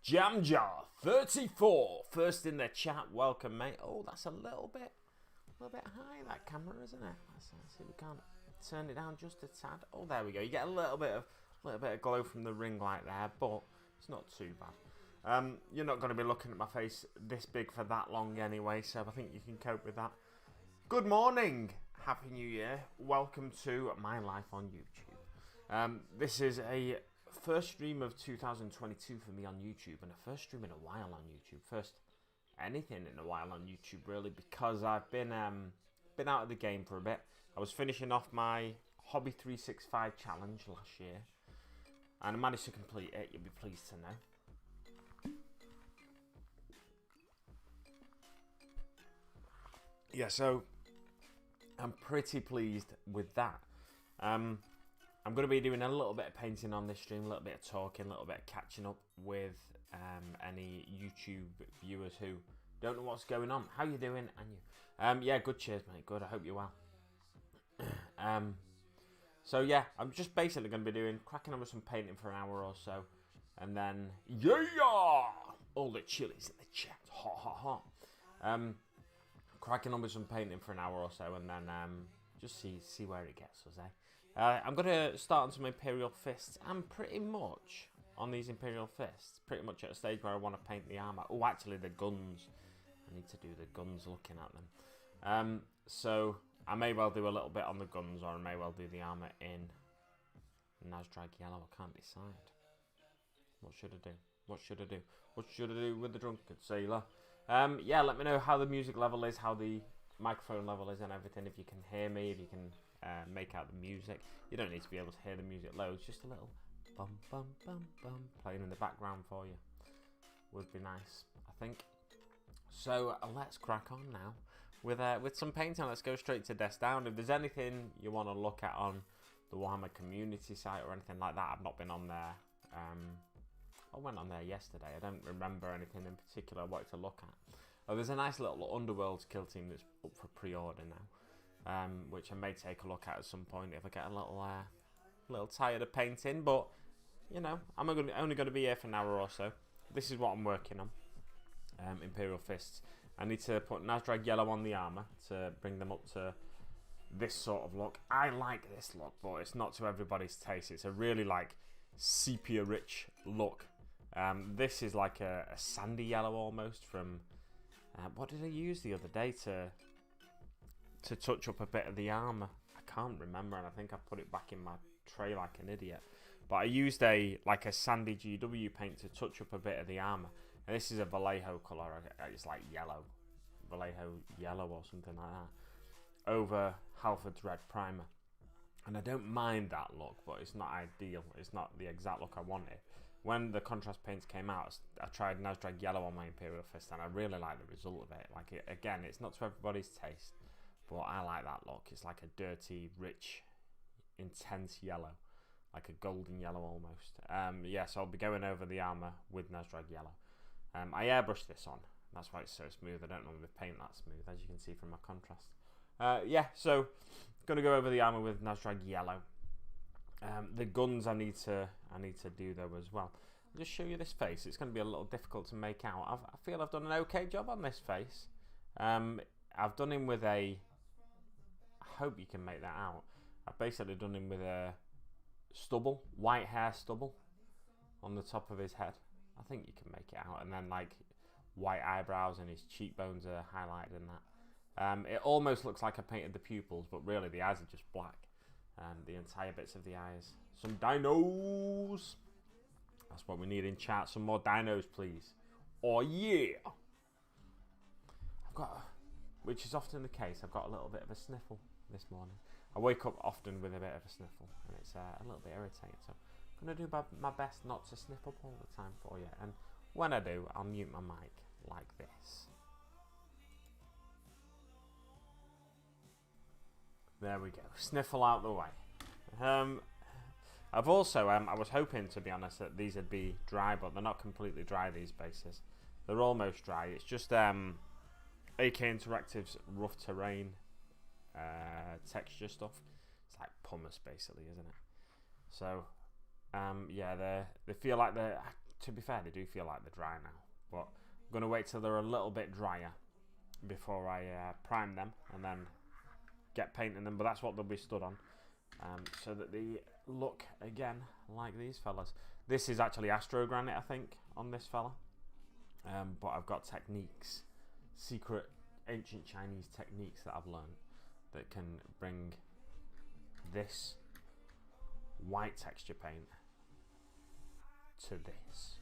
Jamjar 34, first in the chat. Welcome, mate. Oh, that's a little bit high, that camera, isn't it? Let's see if we can't turn it down just a tad. Oh, there we go. You get a little bit of glow from the ring light there, but it's not too bad. You're not going to be looking at my face this big for that long anyway, so I think you can cope with that. Good morning, Happy New Year. Welcome to my life on YouTube. This is a first stream of 2022 for me on YouTube, and a first stream in a while on YouTube. First anything in a while on YouTube, really, because I've been out of the game for a bit. I was finishing off my Hobby 365 challenge last year, and I managed to complete it. You'll be pleased to know. Yeah, so I'm pretty pleased with that. I'm going to be doing a little bit of painting on this stream, a little bit of talking, a little bit of catching up with any YouTube viewers who don't know what's going on. How you doing? And you? Yeah, good. Cheers, mate. Good. I hope you're well. So yeah, I'm just basically going to be cracking on with some painting for an hour or so, and then all the chilies in the chat. Ha ha ha. Cracking on with some painting for an hour or so, and then just see where it gets us, eh? I'm going to start on some Imperial Fists. I'm pretty much on these Imperial Fists, pretty much at a stage where I want to paint the armour. Oh, actually the guns. I need to do the guns looking at them. So I may well do a little bit on the guns, or I may well do the armour in Nazdrag Yellow. I can't decide. What should I do? What should I do? What should I do with the Drunken Sailor? Yeah, let me know how the music level is, how the microphone level is and everything, if you can hear me, if you can make out the music. You don't need to be able to hear the music loads, just a little bum bum bum bum playing in the background for you would be nice, I think. So let's crack on now with some painting. Let's go straight to Death Down. If there's anything you want to look at on the Warhammer community site or anything like that, I've not been on there. I went on there yesterday. I don't remember anything in particular I wanted to look at. Oh, there's a nice little Underworld kill team that's up for pre-order now, which I may take a look at some point if I get a little tired of painting. But you know, I'm only going to be here for an hour or so. This is what I'm working on. Imperial Fists. I need to put Nazdrag Yellow on the armour to bring them up to this sort of look. I like this look, but it's not to everybody's taste. It's a really sepia-rich look. This is like a sandy yellow almost from... what did I use the other day to touch up a bit of the armour? I can't remember, and I think I put it back in my tray like an idiot. But I used a sandy GW paint to touch up a bit of the armour. And this is a Vallejo colour. It's like yellow. Vallejo yellow or something like that. Over Halford's red primer. And I don't mind that look, but it's not ideal. It's not the exact look I wanted. When the contrast paints came out, I tried Nazdrag Yellow on my Imperial Fist, and I really like the result of it. Again, it's not to everybody's taste, but I like that look. It's like a dirty, rich, intense yellow, like a golden yellow almost. Yeah, so I'll be going over the armour with Nazdrag Yellow. I airbrushed this on. That's why it's so smooth. I don't normally paint that smooth, as you can see from my contrast. Yeah, so going to go over the armour with Nazdrag Yellow. The guns I need to do though as well. I'll just show you this face. It's going to be a little difficult to make out. I feel I've done an okay job on this face. I've done him with a... I hope you can make that out. I've basically done him with a stubble, white hair stubble on the top of his head. I think you can make it out. And then white eyebrows, and his cheekbones are highlighted in that. It almost looks like I painted the pupils, but really the eyes are just black. The entire bits of the eyes. Some dinos! That's what we need in chat. Some more dinos, please. Oh, yeah! Which is often the case, I've got a little bit of a sniffle this morning. I wake up often with a bit of a sniffle, and it's a little bit irritating. So I'm going to do my best not to sniff up all the time for you. And when I do, I'll mute my mic like this. There we go. Sniffle out the way. I've also, I was hoping, to be honest, that these would be dry, but they're not completely dry, these bases. They're almost dry. It's just AK Interactive's rough terrain texture stuff. It's like pumice, basically, isn't it? So, yeah, they feel like they're... to be fair, they do feel like they're dry now. But I'm going to wait till they're a little bit drier before I prime them and then get painting them. But that's what they'll be stood on, so that they look, again, like these fellas. This is actually Astro Granite, I think, on this fella. But I've got techniques, secret ancient Chinese techniques that I've learned that can bring this white texture paint to this.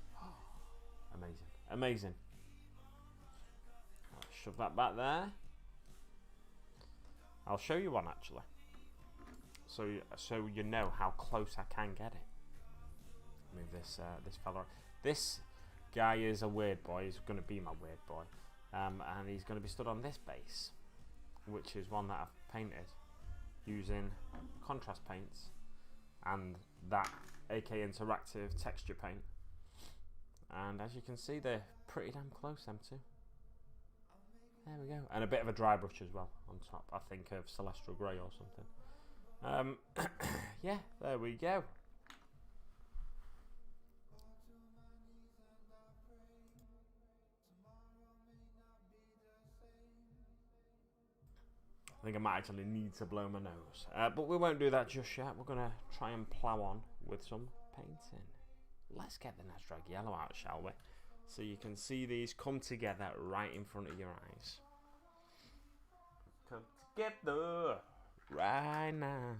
Amazing, amazing. I'll shove that back there. I'll show you one actually, so you know how close I can get it. Move this this fella. This guy is a weird boy. He's going to be my weird boy, and he's going to be stood on this base, which is one that I've painted using contrast paints and that AK Interactive texture paint. And as you can see, they're pretty damn close, them two. There we go. And a bit of a dry brush as well on top, I think, of Celestial Grey or something. Yeah, there we go. I think I might actually need to blow my nose. But we won't do that just yet. We're going to try and plough on with some painting. Let's get the Nazdreg Yellow out, shall we? So you can see these come together right in front of your eyes. Come together right now.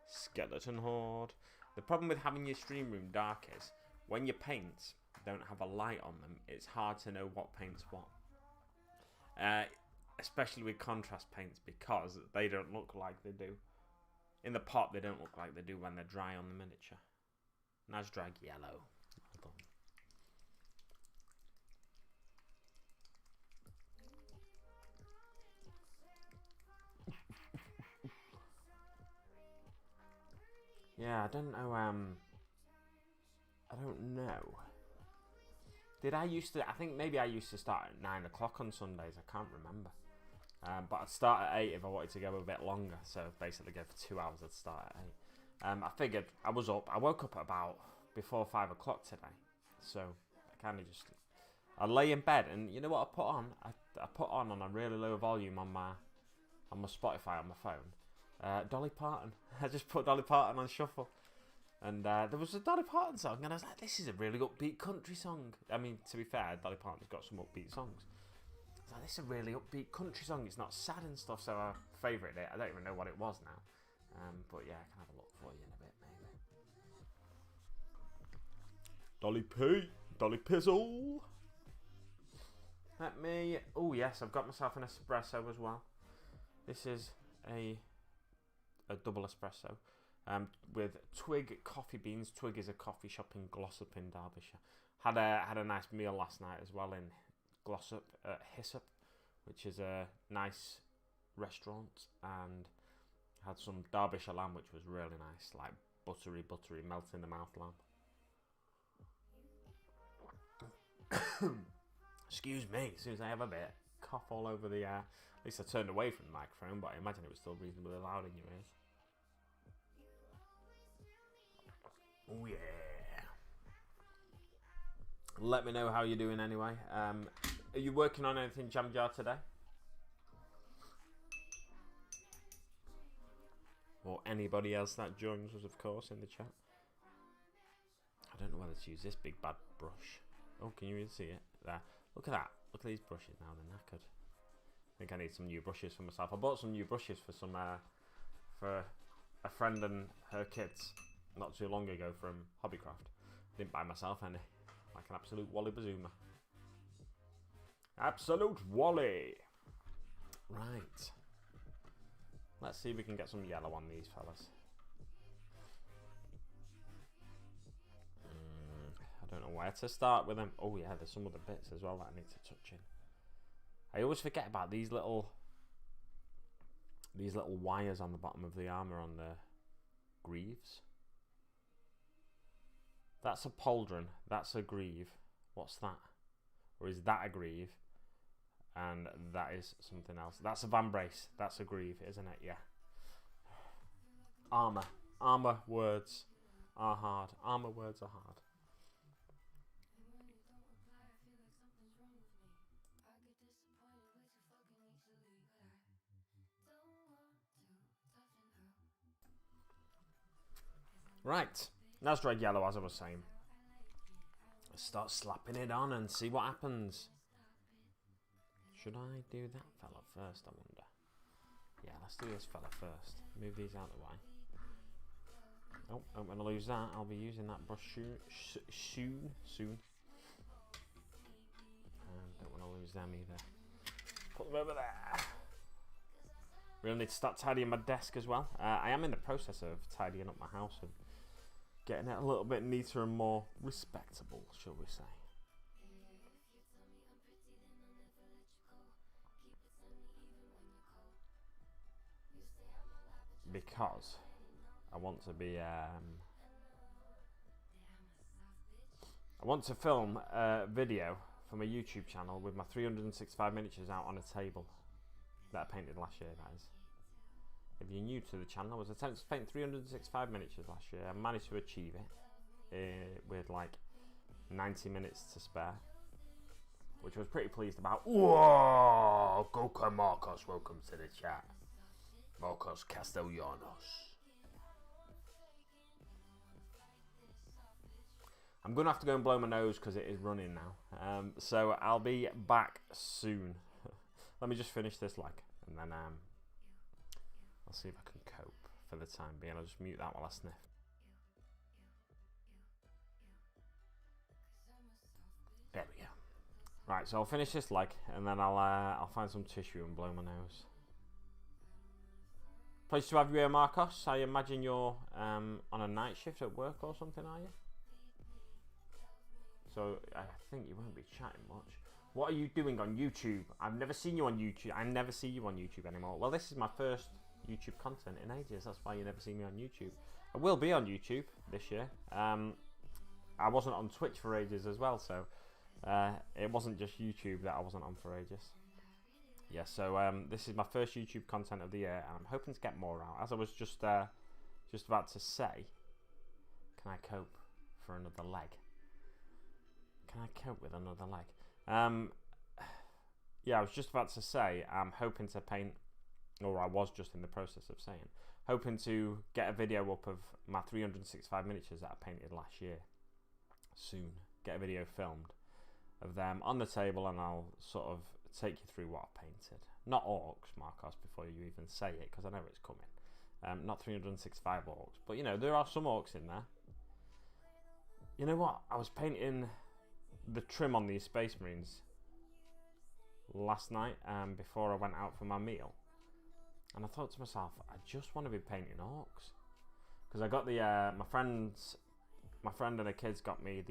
Skeleton Horde. The problem with having your stream room dark is when your paints don't have a light on them, it's hard to know what paint's what. Especially with contrast paints, because they don't look like they do. In the pot, they don't look like they do when they're dry on the miniature. Nazdreg Yellow. Yeah, I don't know, I don't know. Did I used to, I think maybe I used to start at 9 o'clock on Sundays, I can't remember. But I'd start at 8 if I wanted to go a bit longer, so basically go for 2 hours, I'd start at 8. I figured, I was up, I woke up at about before 5 o'clock today, so I kind of just, I lay in bed, and you know what I put on? I put on a really low volume on my Spotify on my phone, Dolly Parton. I just put Dolly Parton on shuffle, and there was a Dolly Parton song, and I was like, this is a really upbeat country song. I mean, to be fair, Dolly Parton's got some upbeat songs. I was like, this is a really upbeat country song, it's not sad and stuff, so I favoured it. I don't even know what it was now, but yeah, I can have a look for you in a bit, maybe. Dolly P, Dolly Pizzle. Let me, oh yes, I've got myself an espresso as well. This is a double espresso with Twig coffee beans. Twig is a coffee shop in Glossop in Derbyshire. Had a nice meal last night as well in Glossop at Hyssop, which is a nice restaurant, and had some Derbyshire lamb, which was really nice, like buttery, melt in the mouth lamb. Excuse me, as soon as I have a bit cough all over the at least I turned away from the microphone, but I imagine it was still reasonably loud in your ears. Oh yeah. Let me know how you're doing anyway. Are you working on anything Jam Jar today? Or anybody else that joins us, of course, in the chat. I don't know whether to use this big bad brush. Oh, can you even see it? There. Look at that. Look at these brushes now, they're knackered. I think I need some new brushes for myself. I bought some new brushes for some for a friend and her kids not too long ago from Hobbycraft. Didn't buy myself any. Like an absolute Wally Bazoomer. Absolute Wally! Right. Let's see if we can get some yellow on these fellas. I don't know where to start with them. Oh yeah, there's some other bits as well that I need to touch in. I always forget about these little wires on the bottom of the armour on the greaves. That's a pauldron. That's a greave. What's that? Or is that a greave? And that is something else. That's a vambrace. That's a greave, isn't it? Yeah. Armour. Armour words are hard. Armour words are hard. Right, that's Dread Yellow, as I was saying. Let's start slapping it on and see what happens. Should I do that fella first, I wonder? Yeah, let's do this fella first. Move these out of the way. Oh, I'm going to lose that. I'll be using that brush soon. Don't want to lose them either. Put them over there. Really need to start tidying my desk as well. I am in the process of tidying up my house and getting it a little bit neater and more respectable, shall we say. Because I want to be I want to film a video for my YouTube channel with my 365 miniatures out on a table that I painted last year, that is. If you're new to the channel, I was attempting to paint 365 miniatures last year. I managed to achieve it with like 90 minutes to spare, which I was pretty pleased about. Whoa! Goka Marcos, welcome to the chat. Marcos Castellanos. I'm going to have to go and blow my nose because it is running now. So I'll be back soon. Let me just finish this leg and then I'll see if I can cope for the time being. I'll just mute that while I sniff. There we go. Right, so I'll finish this leg and then I'll find some tissue and blow my nose. Pleasure to have you here, Marcos. I imagine you're on a night shift at work or something, are you? So I think you won't be chatting much. What are you doing on YouTube? I've never seen you on YouTube. I never see you on YouTube anymore. Well, this is my first YouTube content in ages. That's why you never see me on YouTube. I will be on YouTube this year. I wasn't on Twitch for ages as well, so it wasn't just YouTube that I wasn't on for ages. Yeah, so this is my first YouTube content of the year, and I'm hoping to get more out. As I was just about to say, can I cope for another leg? Can I cope with another leg? Yeah, I was just about to say I'm hoping to paint, or I was just in the process of saying, hoping to get a video up of my 365 miniatures that I painted last year. Soon, get a video filmed of them on the table, and I'll sort of take you through what I painted. Not orcs, Marcos, before you even say it, because I know it's coming. Not 365 orcs, but you know, there are some orcs in there. You know what? I was painting the trim on these Space Marines last night before I went out for my meal, and I thought to myself, I just want to be painting orcs, because I got the my friend and the kids got me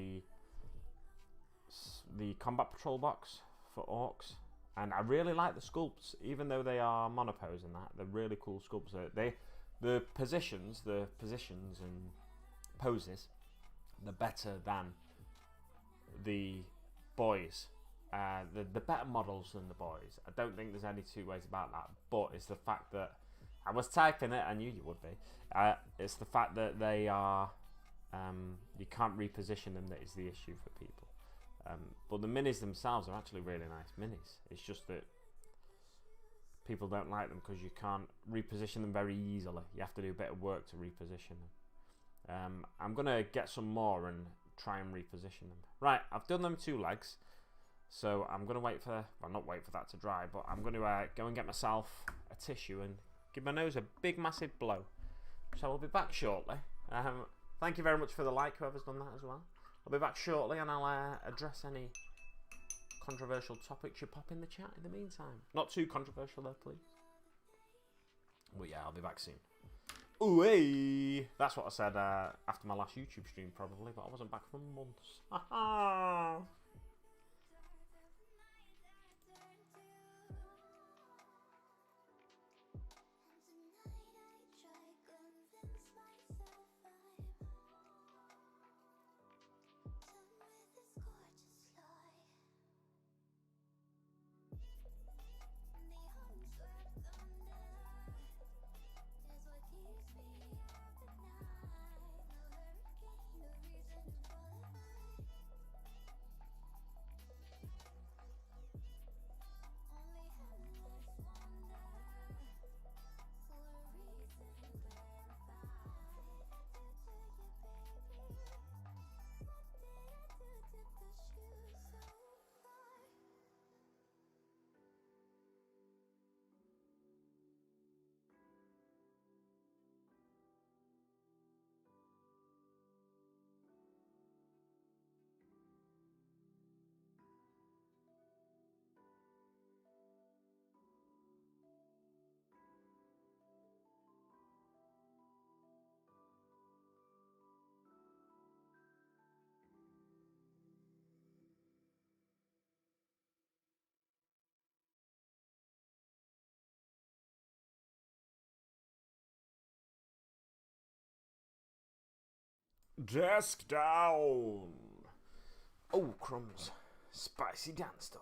the combat patrol box for orcs, and I really like the sculpts, even though they are monopose and that. They're really cool sculpts. The positions and poses, they're better than the boys. The better models than the boys. I don't think there's any two ways about that, but it's the fact that I was typing it, I knew you would be. It's the fact that they are you can't reposition them that is the issue for people. But the minis themselves are actually really nice minis. It's just that people don't like them because you can't reposition them very easily. You have to do a bit of work to reposition them. I'm gonna get some more and try and reposition them. Right, I've done them 2 legs, so I'm gonna wait for, well, not wait for that to dry, but I'm gonna go and get myself a tissue and give my nose a big massive blow. So I'll be back shortly. Thank you very much for the like, whoever's done that as well. I'll be back shortly and I'll address any controversial topics you pop in the chat in the meantime. Not too controversial though, please. But yeah, I'll be back soon. Ooh, hey! That's what I said after my last YouTube stream, probably, but I wasn't back for months. Ha Desk down. Oh, crumbs. Spicy Dan stuff.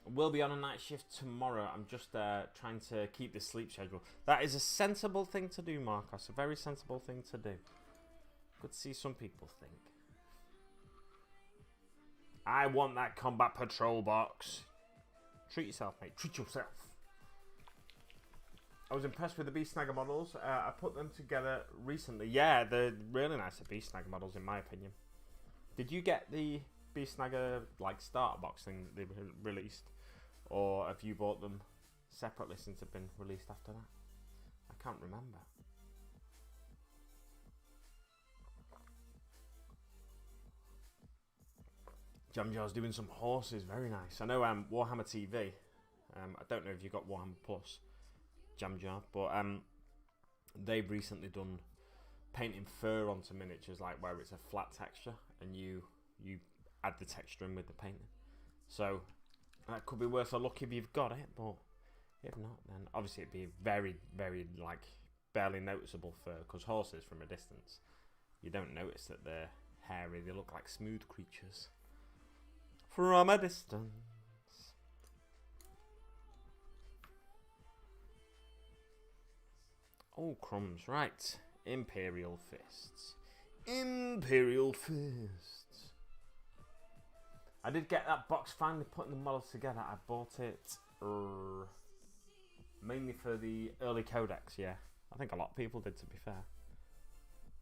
We'll be on a night shift tomorrow. I'm just trying to keep the sleep schedule. That is a sensible thing to do, Marcos. A very sensible thing to do. Good to see some people think. I want that combat patrol box. Treat yourself, mate. Treat yourself. I was impressed with the Beast Snagger models. I put them together recently. Yeah, they're really nice Beast Snagger models, in my opinion. Did you get the Beast Snagger like starter box thing they released? Or have you bought them separately since they've been released after that? I can't remember. Jamjar's doing some horses, very nice. I know Warhammer TV. I don't know if you got Warhammer Plus, Jamjar, but they've recently done painting fur onto miniatures, like where it's a flat texture and you add the texture in with the painting. So that could be worth a look if you've got it, but if not, then obviously it'd be very, very like barely noticeable fur, because horses from a distance, you don't notice that they're hairy. They look like smooth creatures from a distance. Oh, crumbs. Right. Imperial Fists. Imperial Fists. I did get that box finally putting the models together. I bought it mainly for the early codex, yeah. I think a lot of people did, to be fair.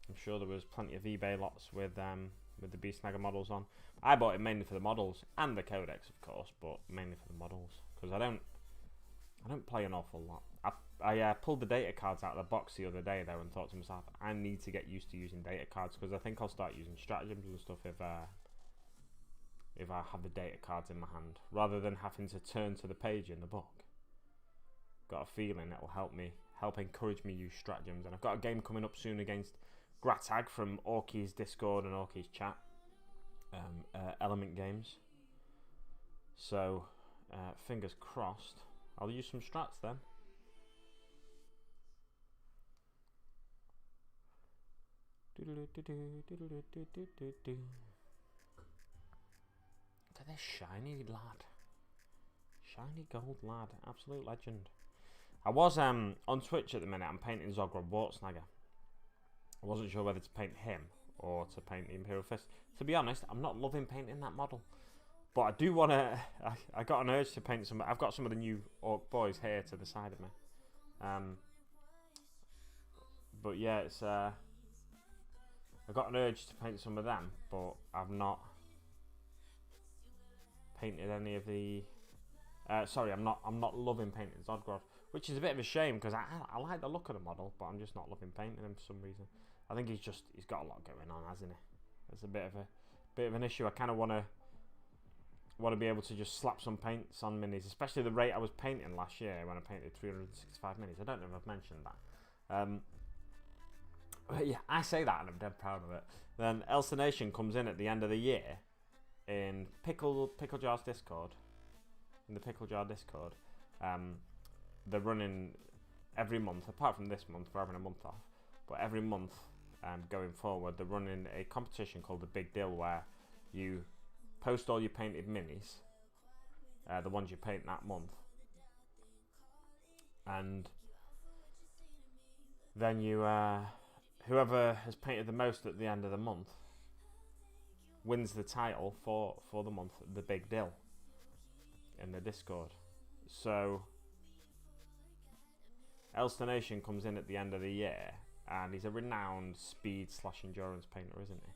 I'm sure there was plenty of eBay lots with the Beast Snagger models on. I bought it mainly for the models and the codex, of course, but mainly for the models, because I don't play an awful lot. I pulled the data cards out of the box the other day though, and thought to myself, I need to get used to using data cards, because I think I'll start using stratagems and stuff if I have the data cards in my hand, rather than having to turn to the page in the book. Got a feeling it'll help encourage me use stratagems, and I've got a game coming up soon against Gratag from Orky's Discord and Orky's chat, Element Games. So fingers crossed. I'll use some strats then. Look at this shiny lad. Shiny gold lad. Absolute legend. I was on Twitch at the minute. I'm painting Zogrod Wartsnagger. I wasn't sure whether to paint him or to paint the Imperial Fist. To be honest, I'm not loving painting that model. But I do want to... I got an urge to paint some... I've got some of the new Orc boys here to the side of me. But yeah, it's... I got an urge to paint some of them, but I've not painted any of the... sorry, I'm not loving painting Zogrod, which is a bit of a shame, because I like the look of the model, but I'm just not loving painting him for some reason. I think he's got a lot going on, hasn't he? It's a bit of an issue. I kind of want to be able to just slap some paints on minis, especially the rate I was painting last year when I painted 365 minis. I don't know if I've mentioned that. But yeah, I say that and I'm dead proud of it. Then Elsa Nation comes in at the end of the year in Pickle Jar's Discord. In the Pickle Jar Discord, they're running every month, apart from this month, we're having a month off, but every month going forward, they're running a competition called the Big Deal, where you post all your painted minis, the ones you paint that month, and then you whoever has painted the most at the end of the month wins the title for the month, the Big Deal, in the Discord. So Elster Nation comes in at the end of the year, and he's a renowned speed/endurance painter, isn't he?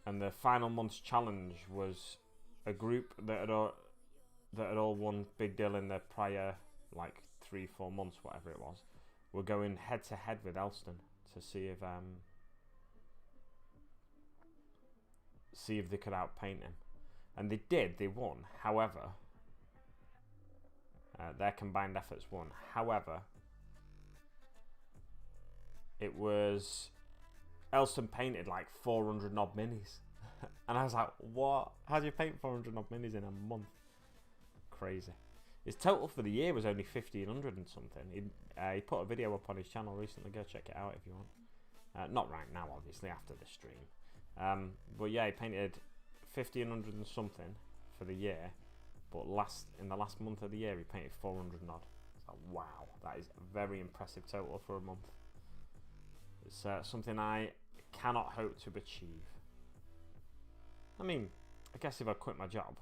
And the final month's challenge was a group that had all won Big Deal in their prior, like 3-4 months, whatever it was. We're going head to head with Elston to see if they could outpaint him, and they did. They won. However, their combined efforts won. However, it was Elston painted like 400 odd minis. And I was like, what? How do you paint 400 odd minis in a month? Crazy. His total for the year was only 1,500 and something. He put a video up on his channel recently. Go check it out if you want. Not right now, obviously, after the stream. But yeah, he painted 1,500 and something for the year. But in the last month of the year, he painted 400 and odd. It's like, wow, that is a very impressive total for a month. It's something I cannot hope to achieve. I mean, I guess if I quit my job.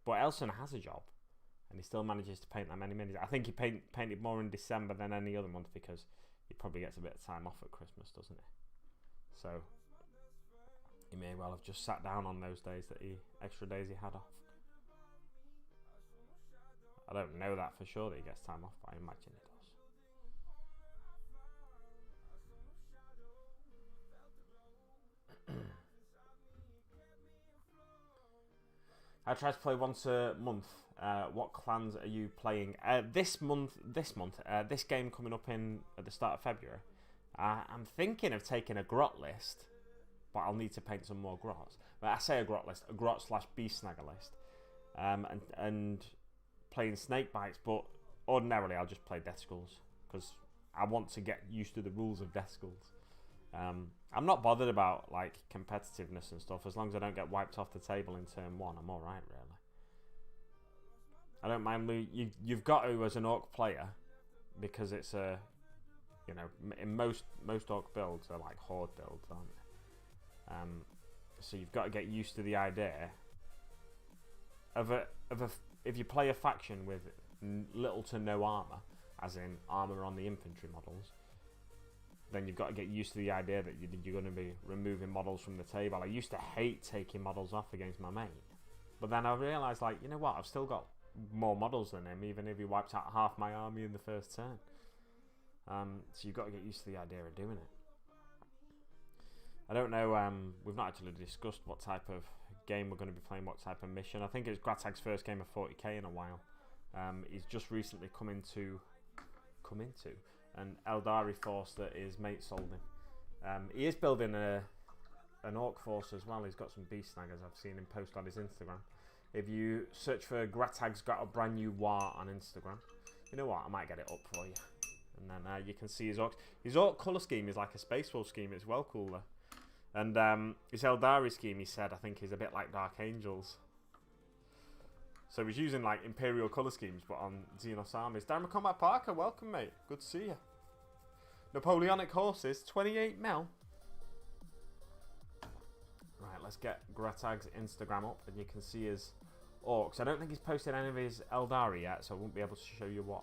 But Elson has a job. And he still manages to paint that many minis. I think he painted more in December than any other month because he probably gets a bit of time off at Christmas, doesn't he? So he may well have just sat down on those days extra days he had off. I don't know that for sure that he gets time off, but I imagine he does. I try to play once a month. What clans are you playing this game coming up at the start of February? I'm thinking of taking a grot list, but I'll need to paint some more grots. But I say a grot list, a grot / beast snagger list, and playing snake bites. But ordinarily, I'll just play Death Skulls because I want to get used to the rules of Death Skulls. I'm not bothered about like competitiveness and stuff as long as I don't get wiped off the table in turn 1. I'm all right, really. I don't mind. You've got to as an orc player because it's a, you know, in most orc builds are like horde builds, aren't they? So you've got to get used to the idea of if you play a faction with little to no armor, as in armor on the infantry models, then you've got to get used to the idea that you're going to be removing models from the table. I used to hate taking models off against my main, but then I realised, like, you know what, I've still got more models than him, even if he wiped out half my army in the first turn. So you've got to get used to the idea of doing it. I don't know, we've not actually discussed what type of game we're going to be playing, what type of mission. I think it's Gratag's first game of 40k in a while. He's just recently come into an Eldari force that his mate sold him. He is building an orc force as well. He's got some beast snaggers. I've seen him post on his Instagram. If you search for Gratag's got a brand new war on Instagram, you know what? I might get it up for you, and then you can see his orcs. His orc colour scheme is like a Space Wolf scheme. It's well cooler. And his Eldari scheme, he said, I think is a bit like Dark Angels. So he's using like Imperial colour schemes, but on Xenos armies. Darren Combat Parker, welcome, mate. Good to see you. Napoleonic horses, 28 mil. Right, let's get Gratag's Instagram up, and you can see his orcs. I don't think he's posted any of his Eldari yet, so I won't be able to show you what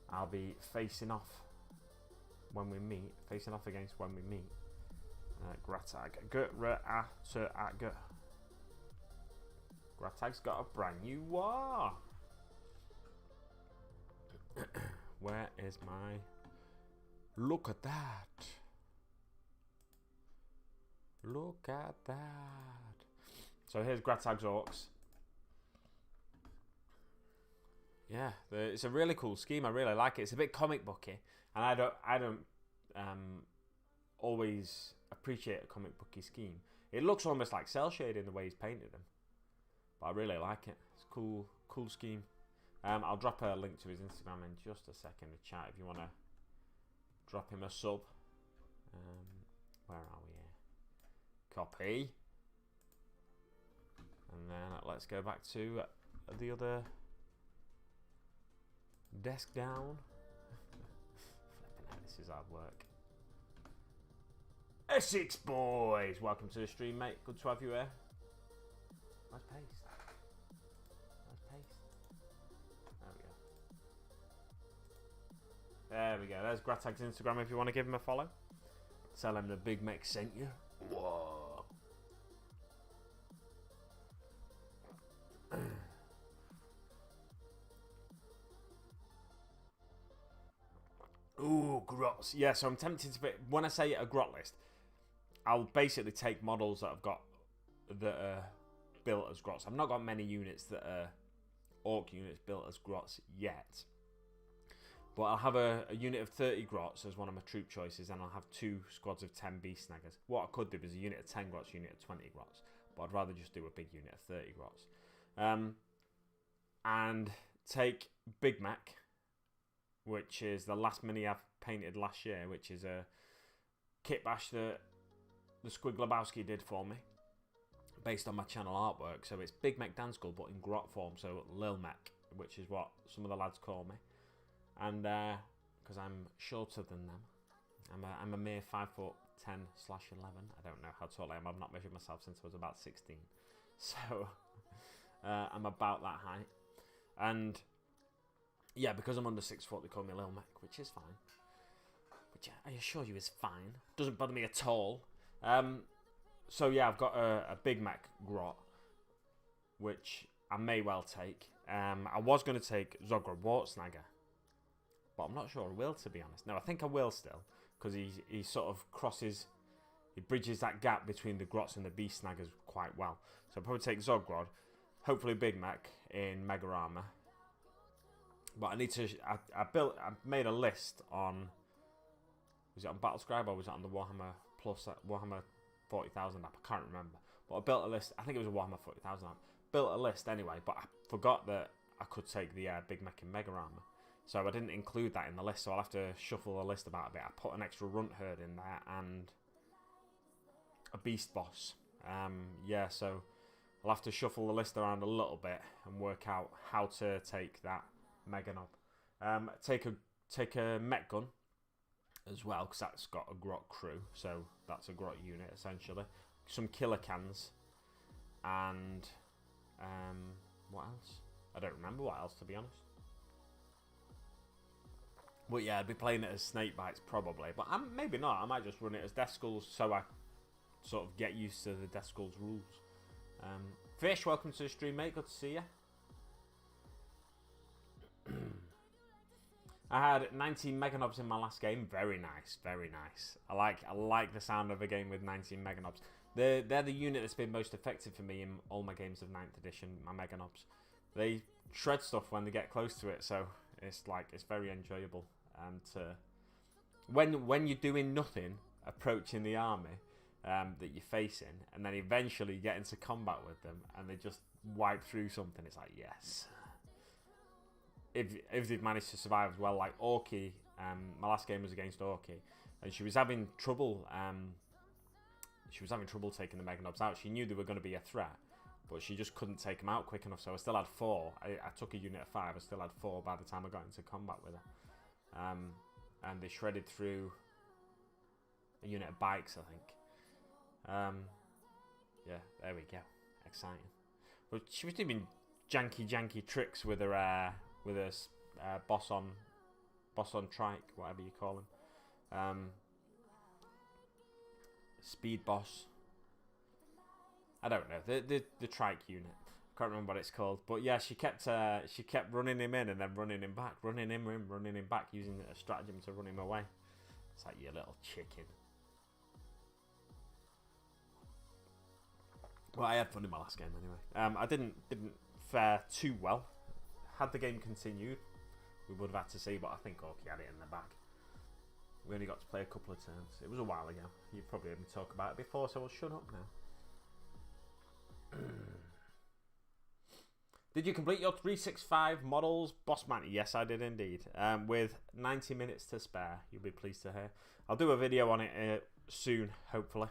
I'll be facing off when we meet. Facing off against when we meet. Gratag. Gratag's got a brand new war. Where is my... Look at that. Look at that. So here's Gratag's orcs. Yeah, it's a really cool scheme. I really like it. It's a bit comic booky, and I don't always appreciate a comic booky scheme. It looks almost like cell shading the way he's painted them, but I really like it. It's cool scheme. I'll drop a link to his Instagram in just a second to chat if you want to drop him a sub. Where are we here? Copy. And then let's go back to the other desk down. Flipping out, this is hard work. Essex boys, welcome to the stream, mate. Good to have you here. Nice paste. Nice paste. There we go. There's Gratag's Instagram if you want to give him a follow. Tell him the Big Mac sent you. Whoa. Ooh, grots. Yeah, so I'm tempted to... When I say a grot list, I'll basically take models that are built as grots. I've not got many units that are orc units built as grots yet. But I'll have a unit of 30 grots as one of my troop choices, and I'll have 2 squads of 10 beast snaggers. What I could do is a unit of 10 grots, unit of 20 grots. but I'd rather just do a big unit of 30 grots. And take Big Mac, which is the last mini I've painted last year, which is a kit bash that the Squig Lebowski did for me, based on my channel artwork. So it's Big Mac Danskull, but in grot form, so Lil Mac, which is what some of the lads call me. And because I'm shorter than them, I'm a mere 5'10/11. I don't know how tall I am. I've not measured myself since I was about 16, so I'm about that height. And yeah, because I'm under 6 foot, they call me Lil Mac, which is fine. Which I assure you is fine. Doesn't bother me at all. So yeah, I've got a Big Mac grot, which I may well take. I was going to take Zogrod Wartsnagger, but I'm not sure I will, to be honest. No, I think I will still, because he sort of crosses, he bridges that gap between the grots and the beast snaggers quite well. So I'll probably take Zogrod, hopefully Big Mac in Mega Armor. But I need to, I made a list on, was it on Battlescribe or was it on the Warhammer Plus, Warhammer 40,000 app? I can't remember. But I built a list, I think it was a Warhammer 40,000 app. Built a list anyway, but I forgot that I could take the Big Mac in Mega Armor. So I didn't include that in the list, so I'll have to shuffle the list about a bit. I put an extra Runt Herd in there and a Beast Boss. Yeah, so I'll have to shuffle the list around a little bit and work out how to take that Mega Nob. Take a Mech Gun as well, because that's got a grot crew, so that's a grot unit essentially. Some killer cans, and what else? I don't remember what else, to be honest. But yeah, I'd be playing it as Snakebites probably, but maybe not. I might just run it as Death Skulls so I sort of get used to the Death Skulls rules. Fish, welcome to the stream, mate. Good to see you. I had 19 Mega Nobs in my last game. Very nice, very nice. I like the sound of a game with 19 Mega Nobs. They're the unit that's been most effective for me in all my games of 9th edition. My Mega Nobs, they shred stuff when they get close to it, so it's very enjoyable. And when you're doing nothing, approaching the army that you're facing, and then eventually get into combat with them, and they just wipe through something, it's like, yes. If they've managed to survive as well, like Orky, my last game was against Orky, and she was having trouble. She was having trouble taking the Mega Nobs out. She knew they were going to be a threat, but she just couldn't take them out quick enough. So I still had 4. I took a unit of 5. I still had 4 by the time I got into combat with her. And they shredded through a unit of bikes, I think. Yeah, there we go. Exciting. But she was doing janky tricks with her boss on trike, whatever you call him. Speed boss. I don't know, the trike unit. Can't remember what it's called, but yeah, she kept running him in and then running him back, running him back, using a stratagem to run him away. It's like, you little chicken. Well, I had fun in my last game anyway. I didn't fare too well. Had the game continued, we would have had to see, but I think Orky had it in the bag. We only got to play a couple of turns. It was a while ago. You've probably heard me talk about it before, so I'll shut up now. Did you complete your 365 models, Boss Man? Yes, I did indeed. With 90 minutes to spare, you'll be pleased to hear. I'll do a video on it soon, hopefully,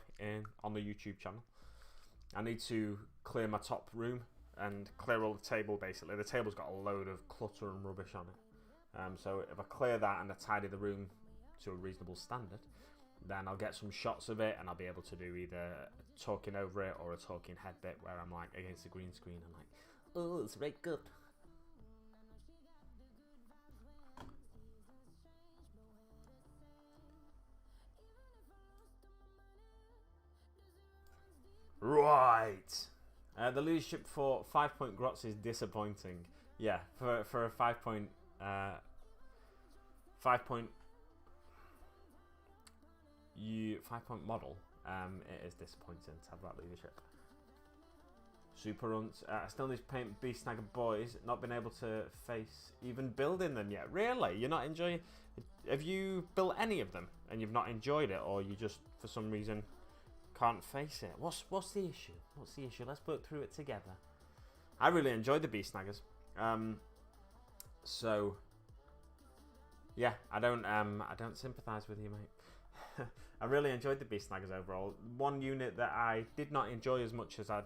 on the YouTube channel. I need to clear my top room and clear all the table, basically. The table's got a load of clutter and rubbish on it. So if I clear that and I tidy the room to a reasonable standard, then I'll get some shots of it and I'll be able to do either talking over it or a talking head bit where I'm like against the green screen and like, oh, it's very good. Right. The leadership for 5-point grots is disappointing. Yeah, for a 5-point 5-point model, it is disappointing to have that leadership. Super Runt. I still need to paint Beast Snagger Boys. Not been able to face even building them yet. Really? You're not enjoying... Have you built any of them and you've not enjoyed it, or you just for some reason can't face it. What's the issue? What's the issue? Let's work through it together. I really enjoyed the Beast Snaggers. So yeah, I don't sympathise with you, mate. I really enjoyed the Beast Snaggers overall. One unit that I did not enjoy as much as I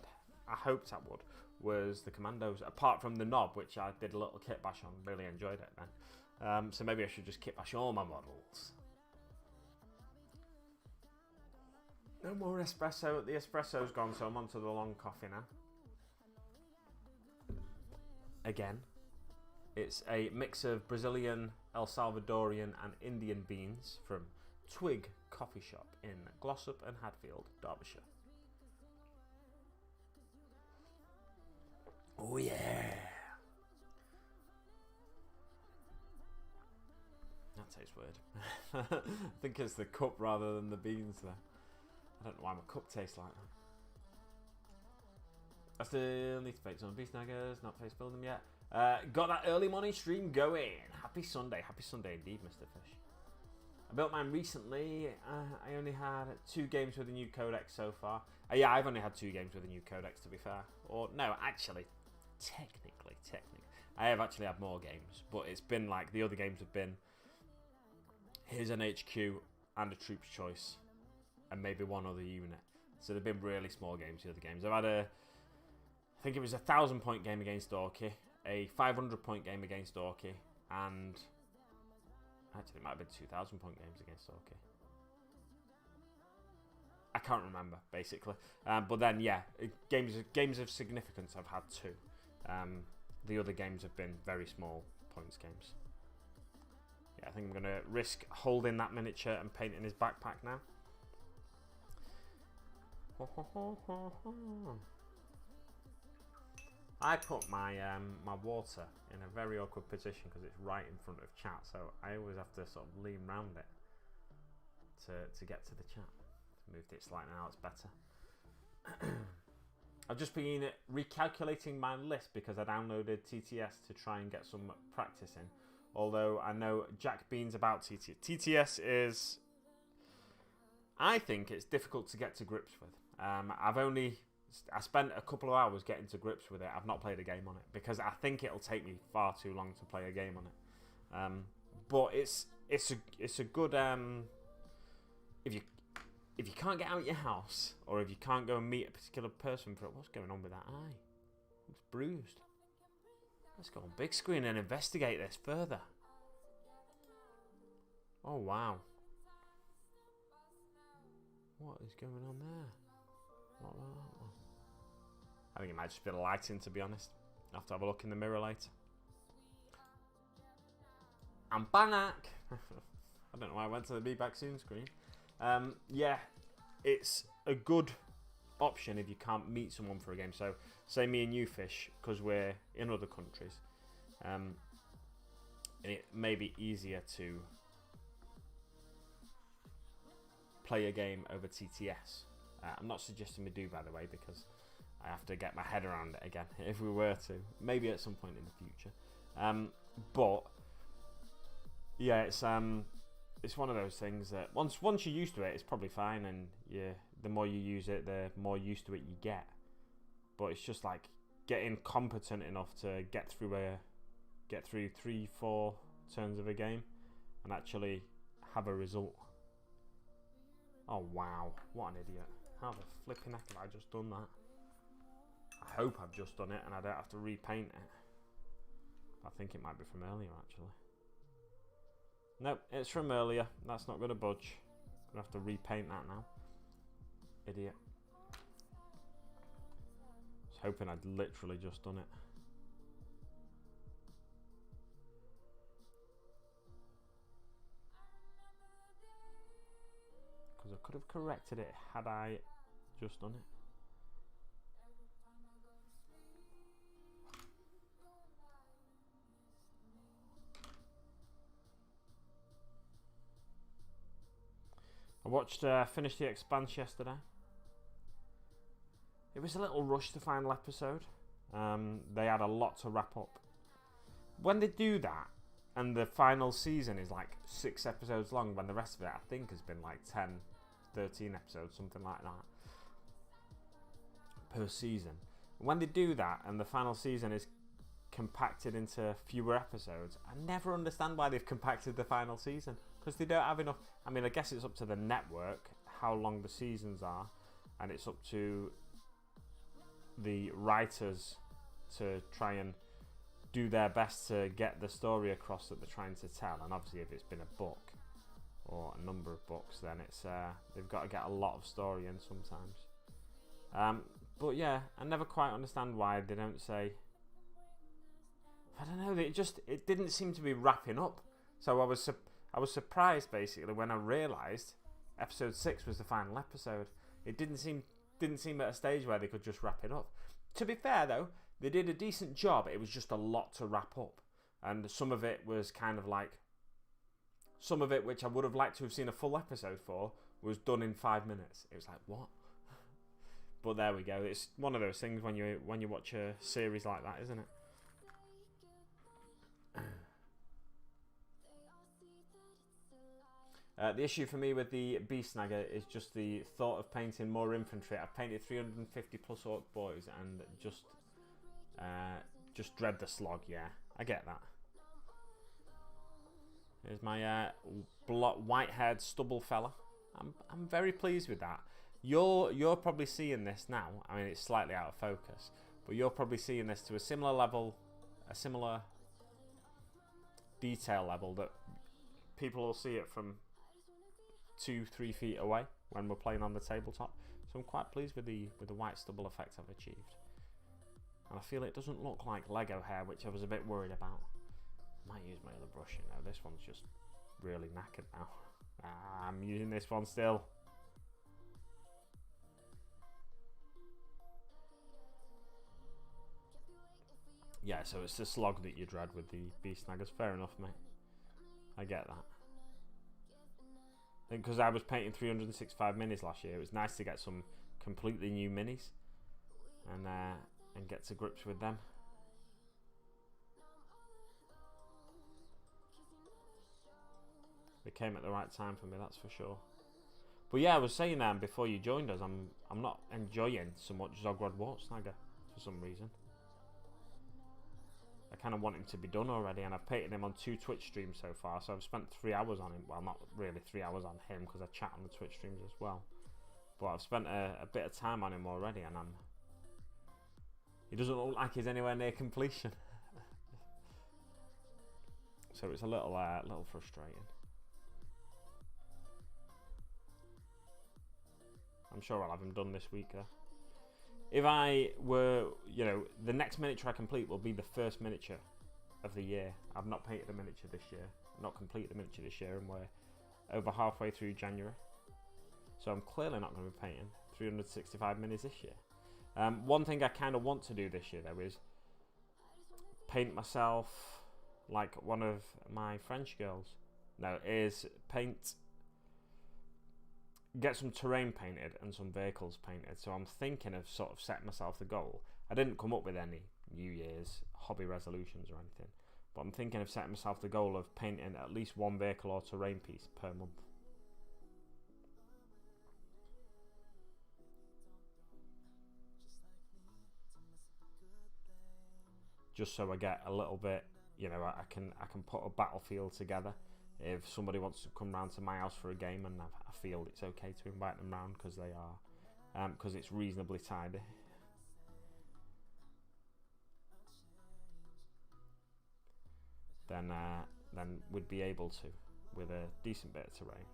hoped I would was the Commandos. Apart from the Knob, which I did a little kit bash on, really enjoyed it then. So maybe I should just kit bash all my models. No more espresso. The espresso's gone, so I'm on to the long coffee now. Again, it's a mix of Brazilian, El Salvadorian and Indian beans from Twig Coffee Shop in Glossop and Hadfield, Derbyshire. Oh yeah! That tastes weird. I think it's the cup rather than the beans there. I don't know why my cup tastes like that. I still need to fake some Beast Snaggers, not face build them yet. Got that early morning stream going. Happy Sunday indeed, Mr. Fish. I built mine recently. I only had 2 games with a new codex so far. Yeah, I've only had 2 games with a new codex, to be fair. Or no, actually, technically, I have actually had more games, but it's been like the other games have been. Here's an HQ and a Troop's Choice, and maybe one other unit. So they've been really small games. The other games I've had I think it was a 1,000-point game against Dorky, a 500-point game against Dorky, and actually it might have been 2,000-point games against Dorky. I can't remember, basically. But then, yeah, games of significance I've had 2. The other games have been very small points games. Yeah, I think I'm going to risk holding that miniature and painting his backpack now. I put my my water in a very awkward position because it's right in front of chat, so I always have to sort of lean round it to get to the chat. Moved it slightly now, it's better. I've just been recalculating my list because I downloaded TTS to try and get some practice in. Although I know Jack Bean's about TTS. TTS is, I think it's difficult to get to grips with. I spent a couple of hours getting to grips with it. I've not played a game on it because I think it'll take me far too long to play a game on it. But it's a good if you can't get out your house or if you can't go and meet a particular person for it. What's going on with that eye? It's bruised. Let's go on big screen and investigate this further. Oh wow. What is going on there? What about that one? I think it might just be the lighting, to be honest. I'll have to have a look in the mirror later. I'm back! I don't know why I went to the Be Back Soon screen. Yeah, it's a good option if you can't meet someone for a game. So, say me and you, Fish, because we're in other countries. And it may be easier to play a game over TTS. I'm not suggesting we do, by the way, because I have to get my head around it again if we were to. Maybe at some point in the future. But yeah, it's one of those things that once you're used to it, it's probably fine, and the more you use it, the more used to it you get. But it's just like getting competent enough to get through 3-4 turns of a game and actually have a result. Oh wow, what an idiot. How the flipping heck have I just done that? I hope I've just done it and I don't have to repaint it. I think it might be from earlier, actually. Nope, it's from earlier. That's not going to budge. I'm going to have to repaint that now. Idiot. I was hoping I'd literally just done it. Because I could have corrected it had I just done it. I finished The Expanse yesterday. It was a little rushed, the final episode. They had a lot to wrap up. When they do that, and the final season is like 6 episodes long, when the rest of it, I think, has been like 10, 13 episodes, something like that. per season. When they do that and the final season is compacted into fewer episodes, I never understand why they've compacted the final season, because they don't have enough. I mean, I guess it's up to the network how long the seasons are, and it's up to the writers to try and do their best to get the story across that they're trying to tell. And obviously if it's been a book or a number of books, then it's they've got to get a lot of story in sometimes. But yeah, I never quite understand why they don't say, I don't know, it didn't seem to be wrapping up. So I was surprised basically when I realised episode 6 was the final episode. It didn't seem at a stage where they could just wrap it up. To be fair though, they did a decent job. It was just a lot to wrap up, and some of it was kind of like, some of it which I would have liked to have seen a full episode for was done in 5 minutes. It was like, what? But there we go. It's one of those things when you watch a series like that, isn't it? The issue for me with the Beast Snagger is just the thought of painting more infantry. I've painted 350 plus Orc boys and just dread the slog. Yeah, I get that. Here's my white-haired stubble fella. I'm very pleased with that. You're probably seeing this now. I mean, it's slightly out of focus, but you're probably seeing this to a similar level, a similar detail level that people will see it from 2-3 feet away when we're playing on the tabletop. So I'm quite pleased with the white stubble effect I've achieved, and I feel it doesn't look like Lego hair, which I was a bit worried about. I might use my other brush, you know. This one's just really knackered now. I'm using this one still. Yeah, so it's the slog that you dread with the Beast Snaggers. Fair enough, mate. I get that. I think because I was painting 365 minis last year, it was nice to get some completely new minis and get to grips with them. They came at the right time for me, that's for sure. But yeah, I was saying before you joined us, I'm not enjoying so much Zogrod Wartsnagger for some reason. I kind of want him to be done already, and I've painted him on 2 Twitch streams so far, so I've spent 3 hours on him. Well, not really 3 hours on him, because I chat on the Twitch streams as well. But I've spent a bit of time on him already, and he doesn't look like he's anywhere near completion. So it's a little frustrating. I'm sure I'll have him done this week though. If I were, you know, the next miniature I complete will be the first miniature of the year. I've not painted a miniature this year, not completed a miniature this year, and we're over halfway through January. So I'm clearly not going to be painting 365 minis this year. One thing I kind of want to do this year though is paint myself like one of my French girls. No, is get some terrain painted and some vehicles painted. So I'm thinking of sort of setting myself the goal. I didn't come up with any New Year's hobby resolutions or anything, but I'm thinking of setting myself the goal of painting at least one vehicle or terrain piece per month. Just so I get a little bit, you know, I can put a battlefield together. If somebody wants to come round to my house for a game and I feel it's okay to invite them round because they are, because it's reasonably tidy. Then we'd be able to, with a decent bit of terrain.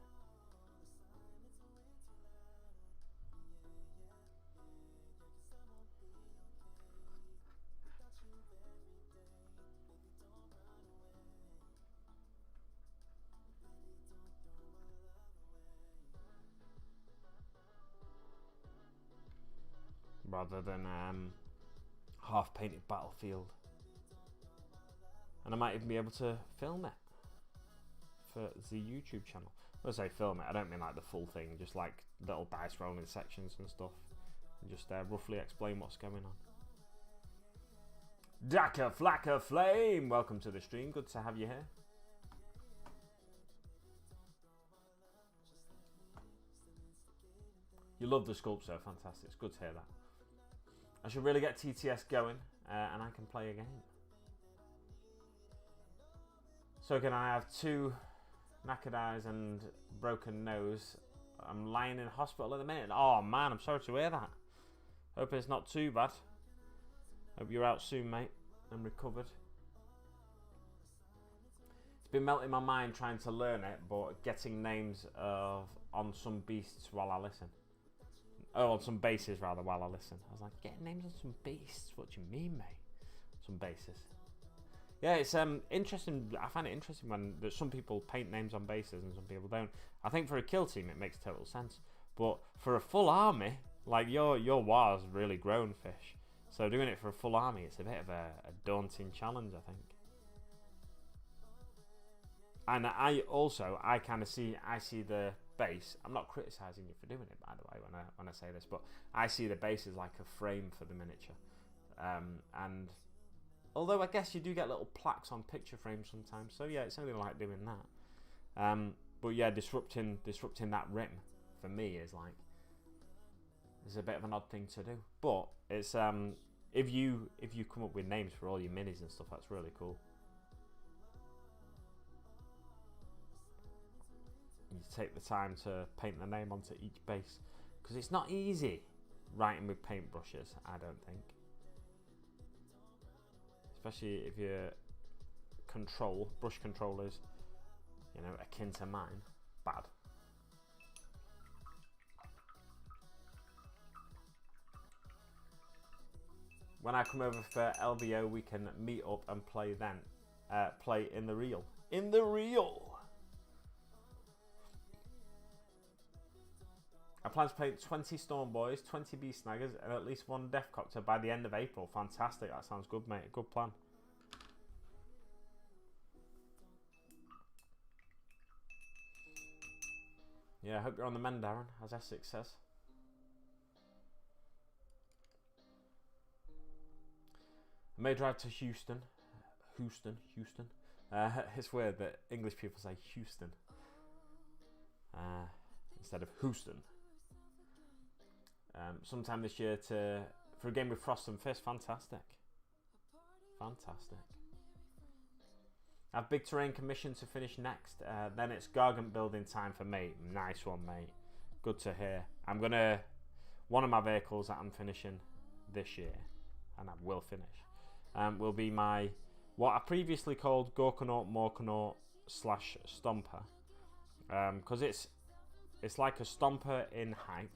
Rather than half-painted battlefield. And I might even be able to film it for the YouTube channel. When I say film it, I don't mean like the full thing, just like little dice rolling sections and stuff. And just roughly explain what's going on. Daka Flacker Flame! Welcome to the stream, good to have you here. You love the sculpture, fantastic. It's good to hear that. I should really get TTS going, and I can play a game. So can I have 2 knackered eyes and broken nose? I'm lying in hospital at the minute. Oh man, I'm sorry to hear that. Hope it's not too bad. Hope you're out soon, mate, and recovered. It's been melting my mind trying to learn it, but getting names on some beasts while I listen. Oh, on some bases rather while I listen. I was like, getting names on some beasts? What do you mean, mate? Some bases. Yeah, it's interesting. I find it interesting when there's some people paint names on bases and some people don't. I think for a kill team it makes total sense, but for a full army, like your war's really grown, Fish. So doing it for a full army, it's a bit of a daunting challenge, I think. And I kind of see the base. I'm not criticizing you for doing it, by the way, when I say this, but I see the base as like a frame for the miniature, and although I guess you do get little plaques on picture frames sometimes, so yeah, it's only like doing that. But yeah, disrupting that rim for me is a bit of an odd thing to do. But it's if you come up with names for all your minis and stuff, that's really cool. You take the time to paint the name onto each base, because it's not easy writing with paintbrushes, I don't think. Especially if your brush control is, akin to mine. Bad. When I come over for LVO, we can meet up and play then. Play in the real. In the real! I plan to paint 20 Storm Boys, 20 Beast Snaggers, and at least 1 Deathcopter by the end of April. Fantastic, that sounds good, mate. Good plan. Yeah, I hope you're on the mend, Darren, as Essex says. I may drive to Houston. It's weird that English people say Houston instead of Houston. Sometime this year for a game with Frost and Fist. Fantastic. I have big terrain commission to finish next. Then it's Gargant building time for me. Nice one, mate. Good to hear. One of my vehicles that I'm finishing this year, and I will finish, will be my, what I previously called Gorkanaut, Morkanaut / Stomper. Because it's like a Stomper in height,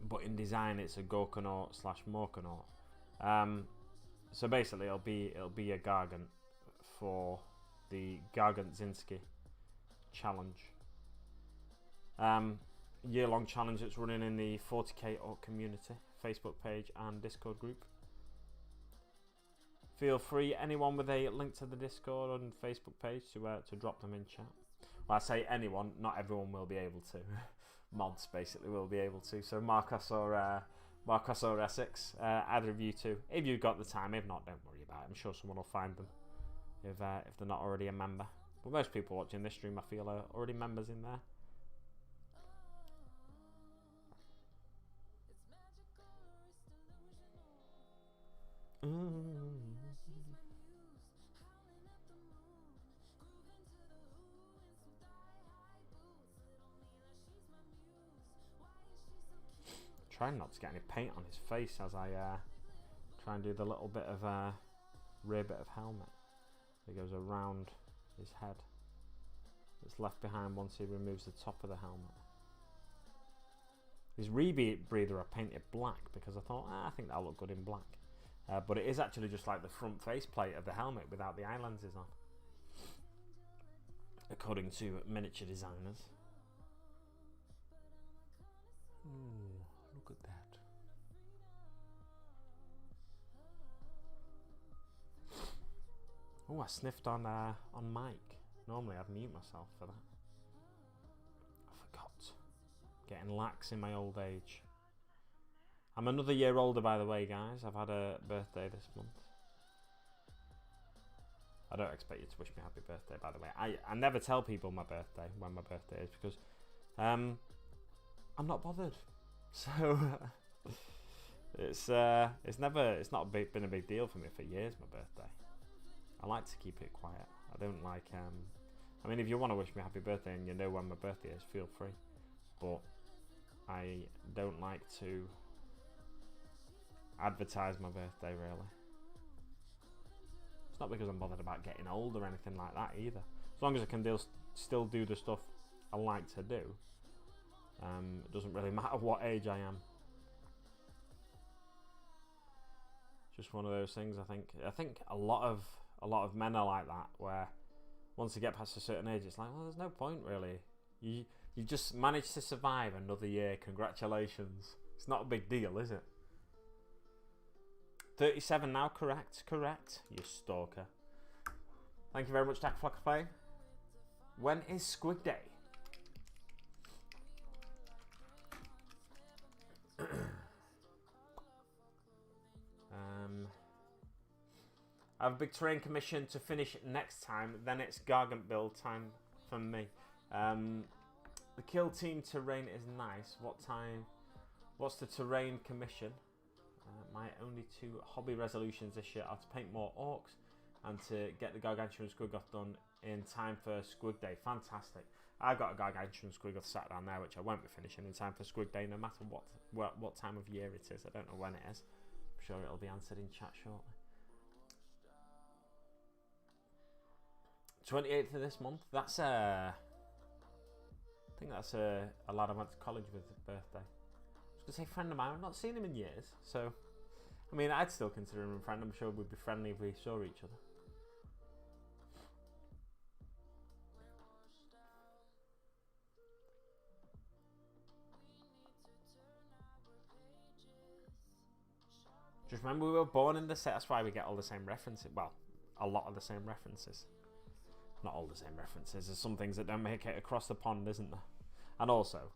but in design it's a Gorkanaut / Morkanaut. So basically it'll be a Gargant for the Gargant Zinski challenge. Year-long challenge that's running in the 40k Orc community Facebook page and Discord group. Feel free, anyone with a link to the Discord and Facebook page, to drop them in chat. Well, I say anyone, not everyone will be able to. Mods basically will be able to. So Marcos or Essex, either of you two, if you've got the time. If not, don't worry about it. I'm sure someone will find them if they're not already a member. But most people watching this stream, I feel, are already members in there. Trying not to get any paint on his face as I try and do the little bit of rear bit of helmet that goes around his head. It's left behind once he removes the top of the helmet. His rebreather I painted black because I thought, I think that'll look good in black. But it is actually just like the front faceplate of the helmet without the eye lenses on, according to miniature designers. Ooh, look at that. Oh, I sniffed on mic. Normally I'd mute myself for that. I forgot. Getting lax in my old age. I'm another year older, by the way, guys. I've had a birthday this month. I don't expect you to wish me happy birthday, by the way. I never tell people my birthday, when my birthday is, because I'm not bothered. So It's not been a big deal for me for years, my birthday. I like to keep it quiet. I don't like, I mean, if you want to wish me happy birthday and you know when my birthday is, feel free. But I don't like to advertise my birthday, really. It's not because I'm bothered about getting old or anything like that either. As long as I can still do the stuff I like to do, it doesn't really matter what age I am. Just one of those things. I think a lot of men are like that, where once you get past a certain age, it's like, well, there's no point really. You just managed to survive another year. Congratulations. It's not a big deal, is it? 37 now, correct, you stalker. Thank you very much, Dak Flock Play. When is Squig Day? I have a big terrain commission to finish next time, then it's Gargant build time for me. The kill team terrain is nice. What's the terrain commission? My only 2 hobby resolutions this year are to paint more orcs and to get the Gargantuan Squiggoth done in time for Squig Day. Fantastic. I've got a Gargantuan Squiggoth sat down there, which I won't be finishing in time for Squig Day, no matter what time of year it is. I don't know when it is. I'm sure it'll be answered in chat shortly. 28th of this month. That's I think that's a lad I went to college with birthday. I was gonna say friend of mine. I've not seen him in years, so I mean, I'd still consider him a friend. I'm sure we'd be friendly if we saw each other. Just remember, we were born in the set. That's why we get all the same references. Well, a lot of the same references. Not all the same references. There's some things that don't make it across the pond, isn't there? And also,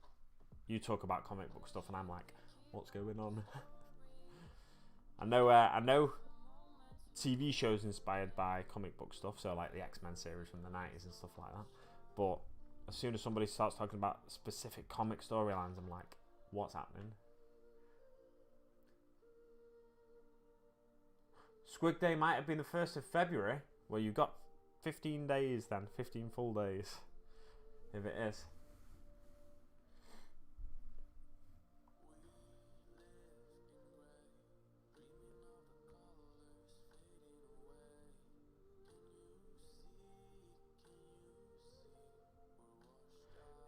you talk about comic book stuff, and I'm like, what's going on? I know TV shows inspired by comic book stuff, so like the X-Men series from the 90s and stuff like that. But as soon as somebody starts talking about specific comic storylines, I'm like, what's happening? Squig Day might have been the 1st of February. Well, you got 15 days then, 15 full days, if it is.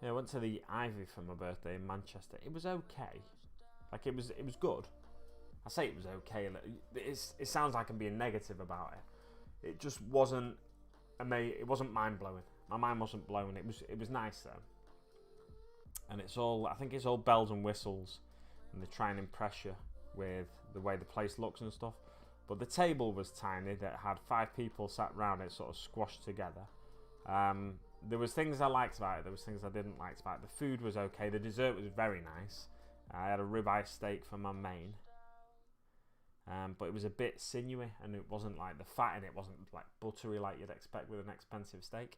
Yeah, I went to the Ivy for my birthday in Manchester. It was okay. Like, it was good. I say it was okay. It sounds like I'm being negative about it. It just wasn't amazing. It wasn't mind blowing. My mind wasn't blown. It was nice though. And I think it's all bells and whistles, and they try and impress you with the way the place looks and stuff. But the table was tiny. That had 5 people sat round it, sort of squashed together. There was things I liked about it. There was things I didn't like about it. The food was okay. The dessert was very nice. I had a ribeye steak for my main. But it was a bit sinewy, and it wasn't like the fat in it wasn't like buttery like you'd expect with an expensive steak.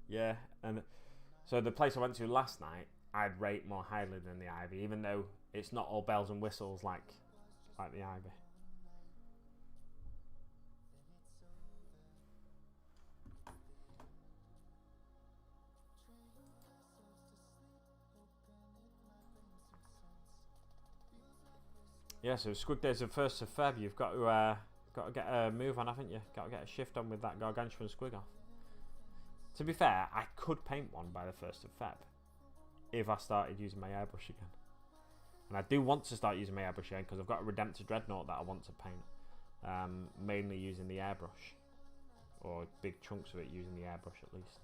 Yeah, and so the place I went to last night, I'd rate more highly than the Ivy, even though it's not all bells and whistles like the Ivy. Yeah, so Squig Day's the 1st of Feb. You've got to get a move on, haven't you? Got to get a shift on with that Gargantuan Squiggoth. To be fair, I could paint one by the 1st of Feb if I started using my airbrush again. And I do want to start using my airbrush again because I've got a Redemptor Dreadnought that I want to paint, mainly using the airbrush, or big chunks of it using the airbrush at least.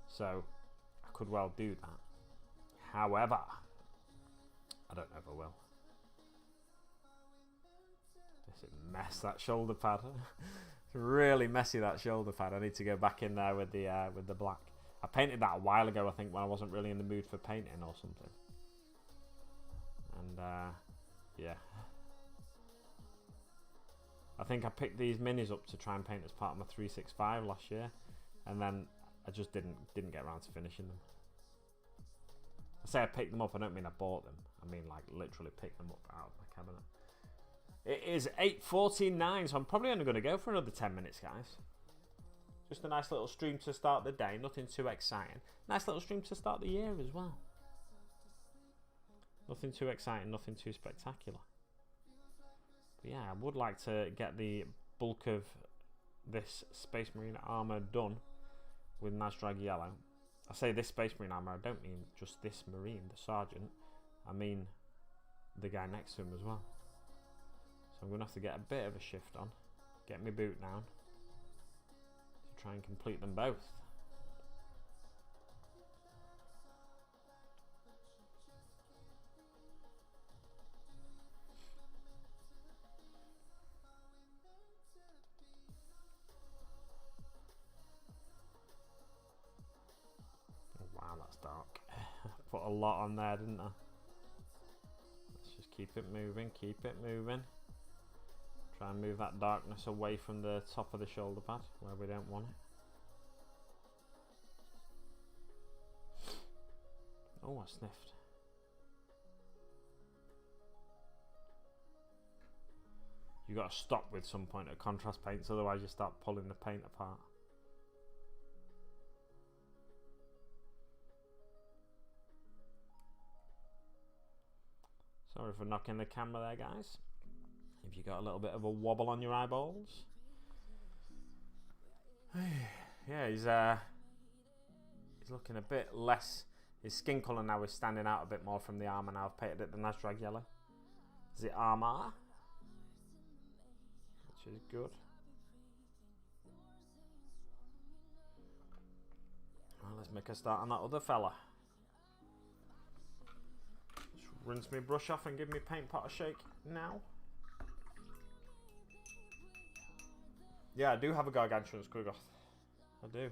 So I could well do that. However, I don't know if I will. It's a mess, that shoulder pad. It's really messy, that shoulder pad. I need to go back in there with the black. I painted that a while ago, I think, when I wasn't really in the mood for painting or something. And yeah, I think I picked these minis up to try and paint as part of my 365 last year, and then I just didn't get around to finishing them. I say I picked them up, I don't mean I bought them. I mean like literally picked them up out of my cabinet. It is 8:49, so I'm probably only going to go for another 10 minutes, guys. Just a nice little stream to start the day, nothing too exciting. Nice little stream to start the year as well. Nothing too exciting, nothing too spectacular. But yeah, I would like to get the bulk of this Space Marine armor done with Nazdrag Yellow. I say this Space Marine armor, I don't mean just this Marine, the Sergeant. I mean the guy next to him as well. So I'm going to have to get a bit of a shift on. Get my boot down. To try and complete them both. Wow, that's dark. Put a lot on there, didn't I? Let's just keep it moving, keep it moving. Try and move that darkness away from the top of the shoulder pad where we don't want it. Oh, I sniffed. You got to stop with some point at contrast paints, otherwise you start pulling the paint apart. Sorry for knocking the camera there, guys. If you got a little bit of a wobble on your eyeballs. Yeah, he's looking a bit less. His skin colour now is standing out a bit more from the armour now. I've painted it the Nazdrag yellow. The armour, which is good. Well, let's make a start on that other fella. Just rinse my brush off and give me paint pot a shake now. Yeah, I do have a Gargantuan Squiggoth. I do.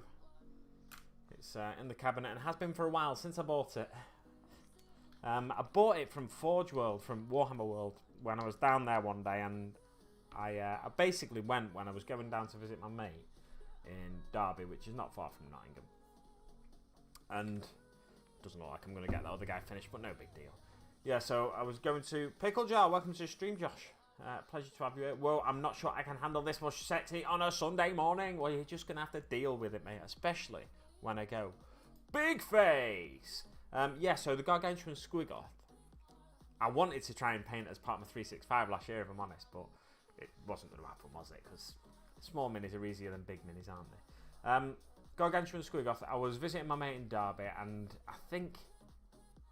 It's in the cabinet and has been for a while since I bought it. I bought it from Forge World, from Warhammer World, when I was down there one day, and I basically went when I was going down to visit my mate in Derby, which is not far from Nottingham. And it doesn't look like I'm going to get that other guy finished, but no big deal. Yeah, so I was going to... Pickle Jar, welcome to the stream, Josh. Pleasure to have you here. Well, I'm not sure I can handle this much sexy on a Sunday morning. Well, you're just going to have to deal with it, mate, especially when I go big face. Yeah, so the Gargantuan Squiggoth, I wanted to try and paint as part of my 365 last year, if I'm honest, but it wasn't going to happen, was it? Because small minis are easier than big minis, aren't they? Gargantuan Squiggoth, I was visiting my mate in Derby, and I think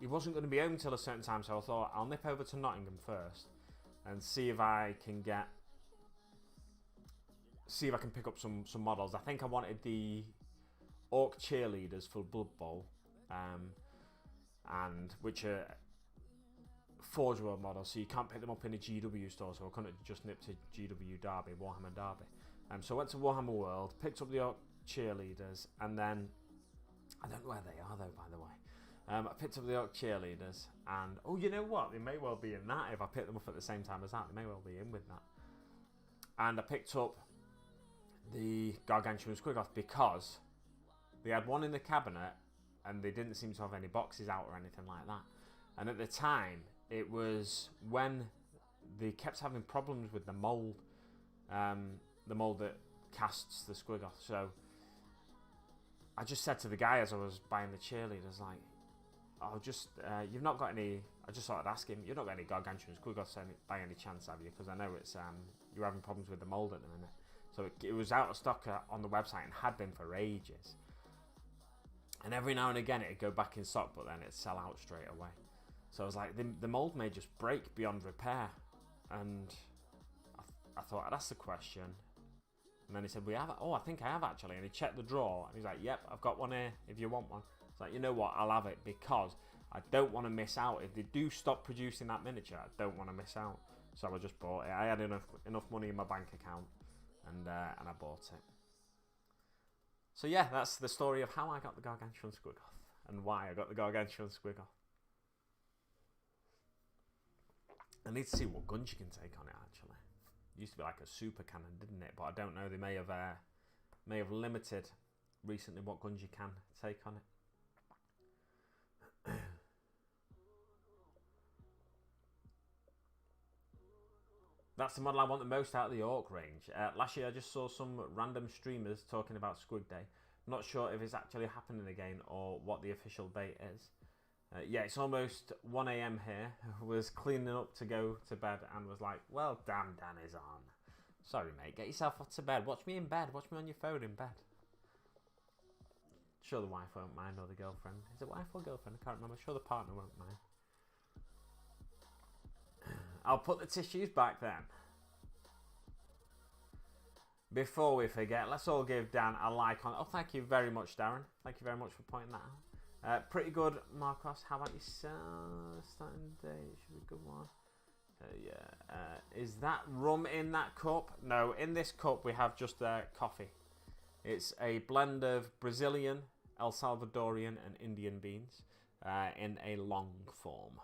he wasn't going to be home until a certain time, so I thought I'll nip over to Nottingham first and see if I can pick up some models. I think I wanted the Orc Cheerleaders for Blood Bowl, and which are Forge World models, so you can't pick them up in a GW store, so I couldn't just nip to GW Derby, Warhammer Derby. So I went to Warhammer World, picked up the Orc Cheerleaders, and then, I don't know where they are though, by the way. I picked up the Orc Cheerleaders, and oh, you know what? They may well be in that if I pick them up at the same time as that. They may well be in with that. And I picked up the Gargantuan Squiggoth because they had one in the cabinet, and they didn't seem to have any boxes out or anything like that. And at the time, it was when they kept having problems with the mould that casts the Squiggoth. So I just said to the guy as I was buying the cheerleaders, like, "Oh, just you've not got any." I just thought I'd ask him, "You've not got any Gargantuan Squiggoths by any chance, have you? Because I know it's you're having problems with the mould at the minute." So it was out of stock on the website and had been for ages. And every now and again it'd go back in stock, but then it'd sell out straight away. So I was like, the mould may just break beyond repair. And I thought I'd ask the question. And then he said, "We have it." "Oh, I think I have actually." And he checked the drawer and he's like, "Yep, I've got one here if you want one." It's like, you know what, I'll have it because I don't want to miss out. If they do stop producing that miniature, I don't want to miss out. So I just bought it. I had enough money in my bank account, and I bought it. So yeah, that's the story of how I got the Gargantuan Squiggoth and why I got the Gargantuan Squiggoth. I need to see what guns you can take on it actually. It used to be like a super cannon, didn't it? But I don't know. They may have limited recently what guns you can take on it. That's the model I want the most out of the Orc range. Last year I just saw some random streamers talking about Squid Day. Not sure if it's actually happening again or what the official date is. Yeah, it's almost 1 AM here. Was cleaning up to go to bed and was like, well, damn, Dan is on. Sorry, mate. Get yourself off to bed. Watch me in bed. Watch me on your phone in bed. Sure the wife won't mind, or the girlfriend. Is it wife or girlfriend? I can't remember. Sure the partner won't mind. I'll put the tissues back then. Before we forget, let's all give Dan a like on... Oh, thank you very much, Darren. Thank you very much for pointing that out. Pretty good, Marcos. How about yourself? Starting date should be a good one. Yeah. Is that rum in that cup? No, in this cup we have just coffee. It's a blend of Brazilian, El Salvadorian and Indian beans in a long form.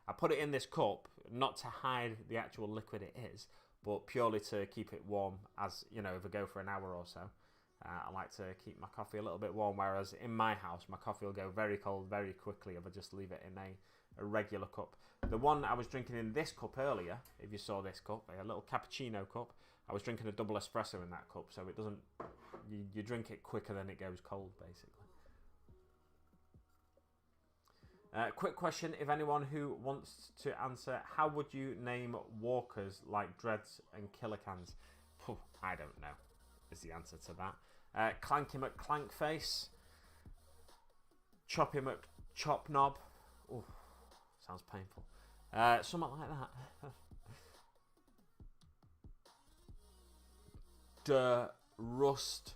I put it in this cup not to hide the actual liquid it is, but purely to keep it warm, as you know, if I go for an hour or so. I like to keep my coffee a little bit warm, whereas in my house my coffee will go very cold very quickly if I just leave it in a regular cup. The one I was drinking in this cup earlier, if you saw this cup, a little cappuccino cup, I was drinking a double espresso in that cup, so it doesn't, you drink it quicker than it goes cold, basically. Quick question, if anyone who wants to answer, how would you name walkers like Dreads and Killercans? I don't know, is the answer to that. Clank him at Clankface. Chop him at Chop Knob. Oh, sounds painful. Something like that. The Rust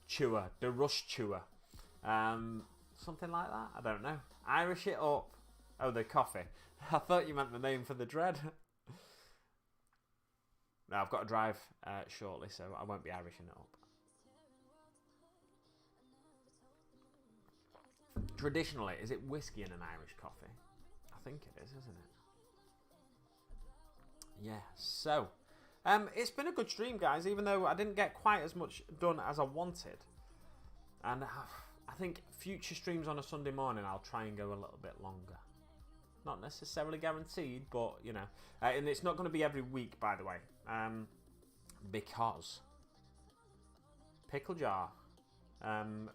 Chewer. The Rust Chewer. Something like that. I don't know. Irish it up. Oh, the coffee. I thought you meant the name for the dread. No, I've got to drive shortly, so I won't be Irishing it up. Traditionally, is it whiskey in an Irish coffee? I think it is, isn't it? Yeah, so it's been a good stream, guys, even though I didn't get quite as much done as I wanted. And I think future streams on a Sunday morning, I'll try and go a little bit longer. Not necessarily guaranteed, but, you know. And it's not going to be every week, by the way. Because Pickle Jar,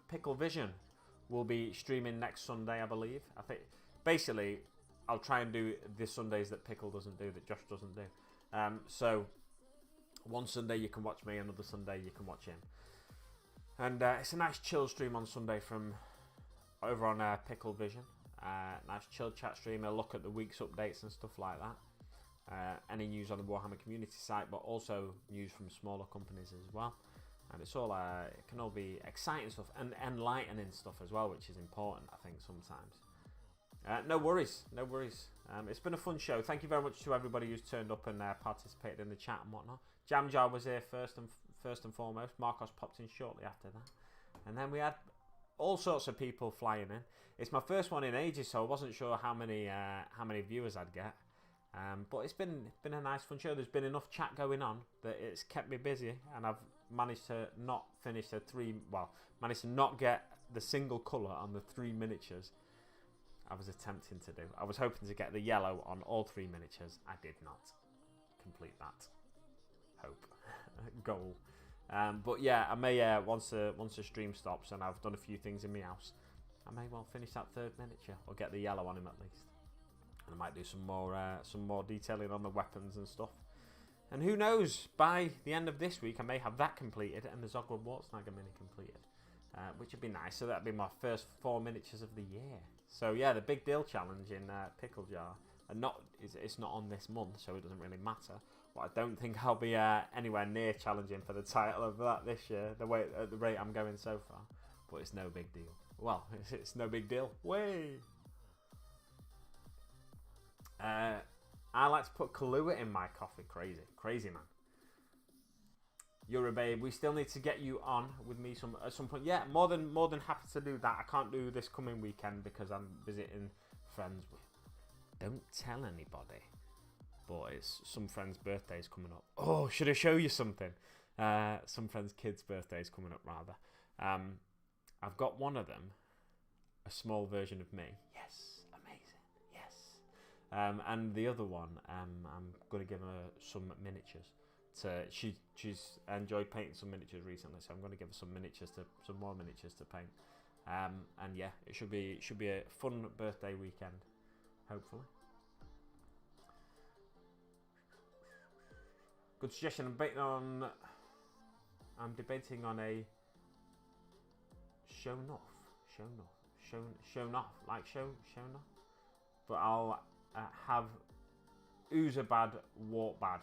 Pickle Vision will be streaming next Sunday, I believe. I think, basically, I'll try and do the Sundays that Pickle doesn't do, that Josh doesn't do. So, one Sunday you can watch me, another Sunday you can watch him. And it's a nice chill stream on Sunday from over on Pickle Vision. Nice chill chat stream, a look at the week's updates and stuff like that. Any news on the Warhammer community site, but also news from smaller companies as well. And it's all, it can all be exciting stuff and enlightening stuff as well, which is important, I think, sometimes. No worries, no worries. It's been a fun show. Thank you very much to everybody who's turned up and participated in the chat and whatnot. Jam Jar was here first and foremost. Marcos popped in shortly after that. And then we had all sorts of people flying in. It's my first one in ages, so I wasn't sure how many viewers I'd get. But it's been a nice fun show. There's been enough chat going on that it's kept me busy, and I've managed to not finish managed to not get the single colour on the 3 miniatures I was attempting to do. I was hoping to get the yellow on all 3 miniatures. I did not complete that hope goal. But yeah, I may once the stream stops and I've done a few things in my house, I may well finish that 3rd miniature or get the yellow on him at least. And I might do some more detailing on the weapons and stuff. And who knows, by the end of this week I may have that completed and the Zogwood Wartsnagger mini completed, which would be nice. So that'd be my first 4 miniatures of the year. So yeah, the Big Deal Challenge in Pickle Jar, and it's not on this month, so it doesn't really matter. But I don't think I'll be anywhere near challenging for the title of that this year, at the rate I'm going so far. But it's no big deal. Well, it's no big deal. Way. I like to put Kahlua in my coffee. Crazy man. You're a babe. We still need to get you on with me at some point. Yeah, more than happy to do that. I can't do this coming weekend because I'm visiting friends. Don't tell anybody. But it's some friend's birthday's coming up. Oh, should I show you something? Some friend's kid's birthday's coming up, rather. I've got one of them, a small version of me. Yes, amazing. Yes. And the other one, I'm going to give her some miniatures. She's enjoyed painting some miniatures recently, so I'm going to give her some more miniatures to paint. And yeah, it should be a fun birthday weekend, hopefully. Good suggestion. I'm debating on a shown off. But I'll have Oozabad Walkbad.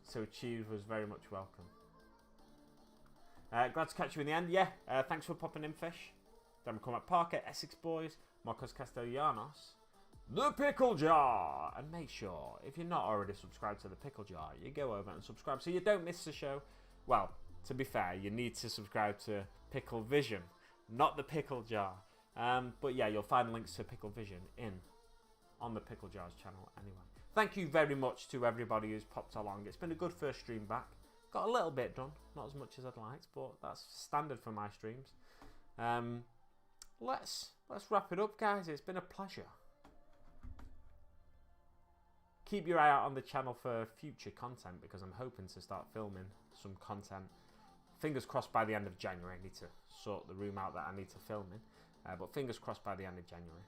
So cheese was very much welcome. Glad to catch you in the end. Yeah, thanks for popping in, Fish. Then we come at Parker, Essex Boys, Marcos Castellanos, The Pickle Jar. And make sure, if you're not already subscribed to The Pickle Jar, you go over and subscribe so you don't miss the show. Well, to be fair, you need to subscribe to Pickle Vision, not The Pickle Jar. But yeah, you'll find links to Pickle Vision on the Pickle Jar's channel anyway. Thank you very much to everybody who's popped along. It's been a good first stream back. Got a little bit done, not as much as I'd liked, but that's standard for my streams. Let's wrap it up, guys. It's been a pleasure. Keep your eye out on the channel for future content because I'm hoping to start filming some content. Fingers crossed by the end of January. I need to sort the room out that I need to film in, but fingers crossed by the end of January.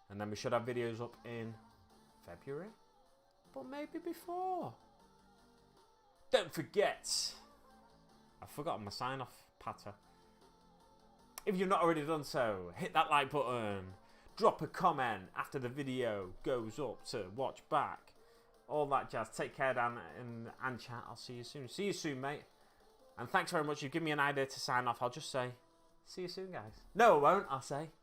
And then we should have videos up in February, but maybe before. Don't forget, I've forgotten my sign-off patter. If you've not already done so, hit that like button, drop a comment after the video goes up to watch back, all that jazz. Take care, Dan and chat. I'll see you soon. See you soon, mate. And thanks very much. You've given me an idea to sign off. I'll just say, see you soon, guys. No, I won't. I'll say,